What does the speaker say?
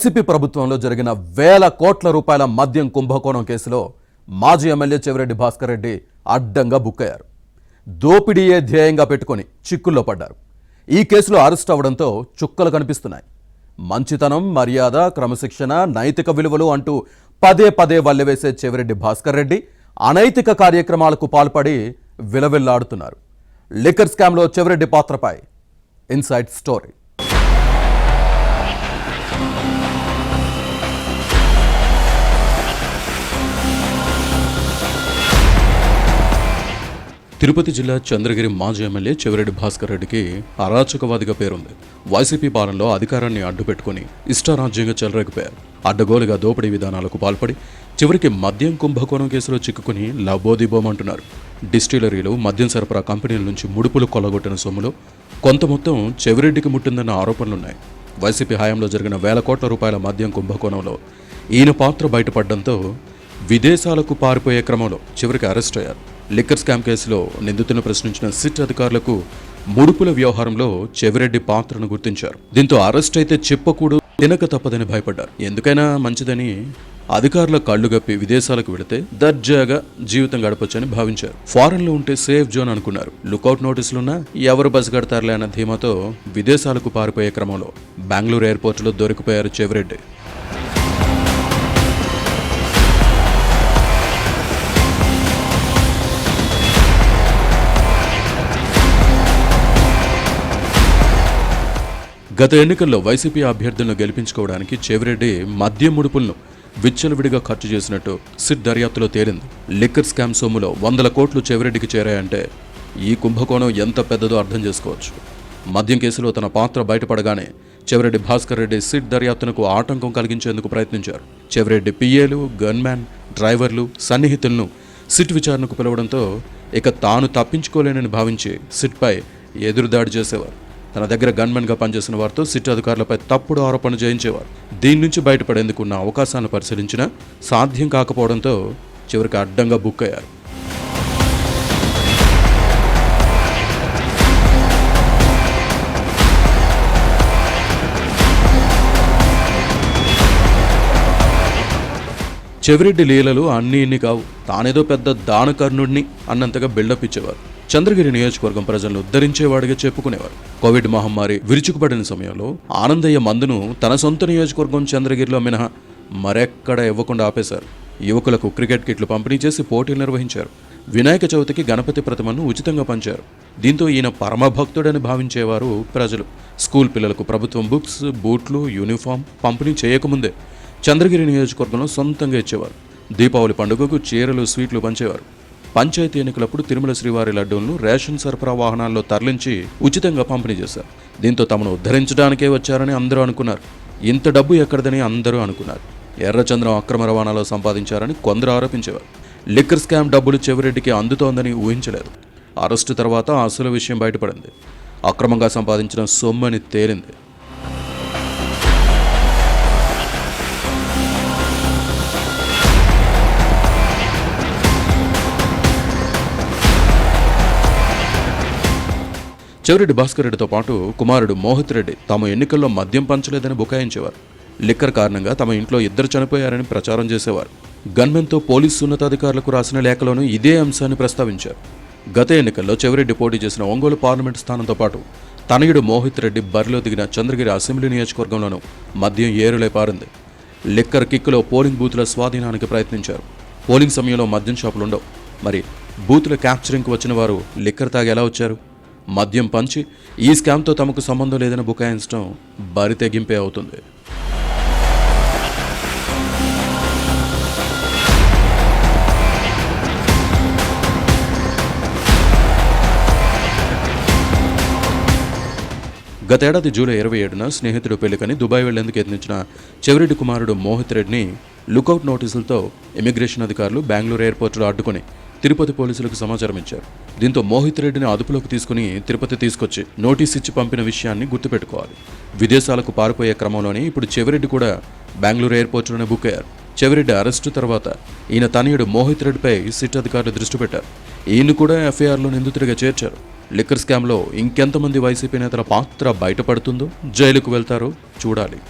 YCP ప్రభుత్వంలో జరిగిన వేల కోట్ల రూపాయల మద్యం కుంభకోణం కేసులో మాజీ ఎమ్మెల్యే చెవిరెడ్డి భాస్కర్ రెడ్డి అడ్డంగా బుక్కయ్యారు. దోపిడీయే ధ్యేయంగా పెట్టుకొని చిక్కుల్లో పడ్డారు. ఈ కేసులో అరెస్ట్ అవడంతో చుక్కలు కనిపిస్తున్నాయి. మంచితనం, మర్యాద, క్రమశిక్షణ, నైతిక విలువలు అంటూ పదే పదే వల్లెవేసే చెవిరెడ్డి భాస్కర్ రెడ్డి అనైతిక కార్యక్రమాలకు పాల్పడి విలవిల్లాడుతున్నారు. లిక్కర్ స్కామ్లో చెవిరెడ్డి పాత్రపై ఇన్సైడ్ స్టోరీ. తిరుపతి జిల్లా చంద్రగిరి మాజీ ఎమ్మెల్యే చెవిరెడ్డి భాస్కర్ రెడ్డికి అరాచకవాదిగా పేరుంది. వైసీపీ పాలనలో అధికారాన్ని అడ్డుపెట్టుకుని ఇష్టారాజ్యంగా చెలరేగిపోయారు. అడ్డగోలుగా దోపిడీ విధానాలకు పాల్పడి చివరికి మద్యం కుంభకోణం కేసులో చిక్కుకుని లబోదిబోమంటున్నారు. డిస్టిలరీలు, మద్యం సరఫరా కంపెనీల నుంచి ముడుపులు కొల్లగొట్టిన సొమ్ములో కొంత మొత్తం చెవిరెడ్డికి ముట్టిందన్న ఆరోపణలున్నాయి. వైసీపీ హయాంలో జరిగిన వేల కోట్ల రూపాయల మద్యం కుంభకోణంలో ఈయన పాత్ర బయటపడడంతో విదేశాలకు పారిపోయే క్రమంలో చివరికి అరెస్ట్ అయ్యారు. లిక్కర్ స్కామ్ కేసులో నిందితులను ప్రశ్నించిన సిట్ అధికారులకు ముడుపుల వ్యవహారంలో చెవిరెడ్డి పాత్రను గుర్తించారు. దీంతో అరెస్ట్ అయితే చెప్పకూడదు, తినక తప్పదని భయపడ్డారు. ఎందుకైనా మంచిదని అధికారుల కళ్లుగప్పి విదేశాలకు వెళితే దర్జాగా జీవితం గడపొచ్చని భావించారు. ఫారెన్లో ఉంటే సేఫ్ జోన్ అనుకున్నారు. లుకౌట్ నోటీసులున్నా ఎవరు బస్ కడతారులే అన్న ధీమాతో విదేశాలకు పారిపోయే క్రమంలో బెంగళూరు ఎయిర్పోర్టులో దొరికిపోయారు చెవిరెడ్డి. గత ఎన్నికల్లో వైసీపీ అభ్యర్థులను గెలిపించుకోవడానికి చెవిరెడ్డి మద్యం ముడుపులను విచ్చలవిడిగా ఖర్చు చేసినట్టు సిట్ దర్యాప్తులో తేలింది. లిక్కర్ స్కామ్ సొమ్ములో 100 కోట్లు చెవిరెడ్డికి చేరాయంటే ఈ కుంభకోణం ఎంత పెద్దదో అర్థం చేసుకోవచ్చు. మద్యం కేసులో తన పాత్ర బయటపడగానే చెవిరెడ్డి భాస్కర్ రెడ్డి సిట్ దర్యాప్తునకు ఆటంకం కలిగించేందుకు ప్రయత్నించారు. చెవిరెడ్డి పిఏలు, గన్మ్యాన్, డ్రైవర్లు, సన్నిహితులను సిట్ విచారణకు పిలవడంతో ఇక తాను తప్పించుకోలేనని భావించి సిట్పై ఎదురుదాడి చేసేవారు. తన దగ్గర గన్మెన్గా పనిచేసిన వారితో సిట్ అధికారులపై తప్పుడు ఆరోపణలు చేయించేవారు. దీని నుంచి బయటపడేందుకు ఉన్న అవకాశాలను పరిశీలించినా సాధ్యం కాకపోవడంతో చివరికి అడ్డంగా బుక్ అయ్యారు. చెవిరెడ్డి లీలలు ఇన్ని కావు. తానేదో పెద్ద దానకర్ణుడిని అన్నంతగా బిల్డప్ ఇచ్చేవారు. చంద్రగిరి నియోజకవర్గం ప్రజలను ఉద్ధరించేవాడిగా చెప్పుకునేవారు. కోవిడ్ మహమ్మారి విరుచుకుపడిన సమయంలో ఆనందయ్య మందును తన సొంత నియోజకవర్గం చంద్రగిరిలో మినహా మరెక్కడ ఇవ్వకుండా ఆపేశారు. యువకులకు క్రికెట్ కిట్లు పంపిణీ చేసి పోటీలు నిర్వహించారు. వినాయక చవితికి గణపతి ప్రతిమను ఉచితంగా పంచారు. దీంతో ఈయన పరమభక్తుడని భావించేవారు ప్రజలు. స్కూల్ పిల్లలకు ప్రభుత్వం బుక్స్, బూట్లు, యూనిఫామ్ పంపిణీ చేయకముందే చంద్రగిరి నియోజకవర్గంలో సొంతంగా ఇచ్చేవారు. దీపావళి పండుగకు చీరలు, స్వీట్లు పంచేవారు. పంచాయతీ ఎన్నికలప్పుడు తిరుమల శ్రీవారి లడ్డూలను రేషన్ సరఫరా వాహనాల్లో తరలించి ఉచితంగా పంపిణీ చేశారు. దీంతో తమను ఉద్ధరించడానికే వచ్చారని అందరూ అనుకున్నారు. ఇంత డబ్బు ఎక్కడదని అందరూ అనుకున్నారు. ఎర్రచంద్రం అక్రమ రవాణాలో సంపాదించారని కొందరు ఆరోపించేవారు. లిక్కర్ స్కామ్ డబ్బులు చెవిరెడ్డికి అందుతోందని ఊహించలేదు. అరెస్టు తర్వాత అసలు విషయం బయటపడింది. అక్రమంగా సంపాదించిన సొమ్మని తేలింది. చెవిరెడ్డి భాస్కర్ రెడ్డితో పాటు కుమారుడు మోహిత్ రెడ్డి తాము ఎన్నికల్లో మద్యం పంచలేదని బుకాయించేవారు. లిక్కర్ కారణంగా తమ ఇంట్లో 2 చనిపోయారని ప్రచారం చేసేవారు. గన్మెన్తో పోలీసు ఉన్నతాధికారులకు రాసిన లేఖలోనూ ఇదే అంశాన్ని ప్రస్తావించారు. గత ఎన్నికల్లో చెవిరెడ్డి పోటీ చేసిన ఒంగోలు పార్లమెంటు స్థానంతో పాటు తనయుడు మోహిత్ రెడ్డి బరిలో దిగిన చంద్రగిరి అసెంబ్లీ నియోజకవర్గంలోనూ మద్యం ఏరులై పారింది. లిక్కర్ కిక్కులో పోలింగ్ బూతుల స్వాధీనానికి ప్రయత్నించారు. పోలింగ్ సమయంలో మద్యం షాపులు ఉండవు. మరి బూతుల క్యాప్చరింగ్కి వచ్చిన వారు లిక్కర్ తాగి ఎలా వచ్చారు? మద్యం పంచి ఈ స్కామ్తో తమకు సంబంధం లేదని బుకాయించడం బరితెగింపే అవుతుంది. గతేడాది జూలై 27న స్నేహితుడు పెళ్లికని దుబాయ్ వెళ్లేందుకు యత్నించిన చెవిరెడ్డి కుమారుడు మోహిత్ రెడ్డిని లుకౌట్ నోటీసులతో ఇమిగ్రేషన్ అధికారులు బెంగళూరు ఎయిర్పోర్టులో అడ్డుకుని తిరుపతి పోలీసులకు సమాచారం ఇచ్చారు. దీంతో మోహిత్ రెడ్డిని అదుపులోకి తీసుకుని తిరుపతి తీసుకొచ్చి నోటీస్ ఇచ్చి పంపిన విషయాన్ని గుర్తుపెట్టుకోవాలి. విదేశాలకు పారిపోయే క్రమంలోనే ఇప్పుడు చెవిరెడ్డి కూడా బెంగళూరు ఎయిర్పోర్టులోనే బుక్ అయ్యారు. చెవిరెడ్డి అరెస్టు తర్వాత ఈయన తనయుడు మోహిత్ రెడ్డిపై సిట్ అధికారులు దృష్టి పెట్టారు. ఈయన కూడా ఎఫ్ఐఆర్లో నిందితుడిగా చేర్చారు. లిక్కర్ స్కామ్లో ఇంకెంతమంది వైసీపీ నేతల పాత్ర బయటపడుతుందో, జైలుకు వెళ్తారో చూడాలి.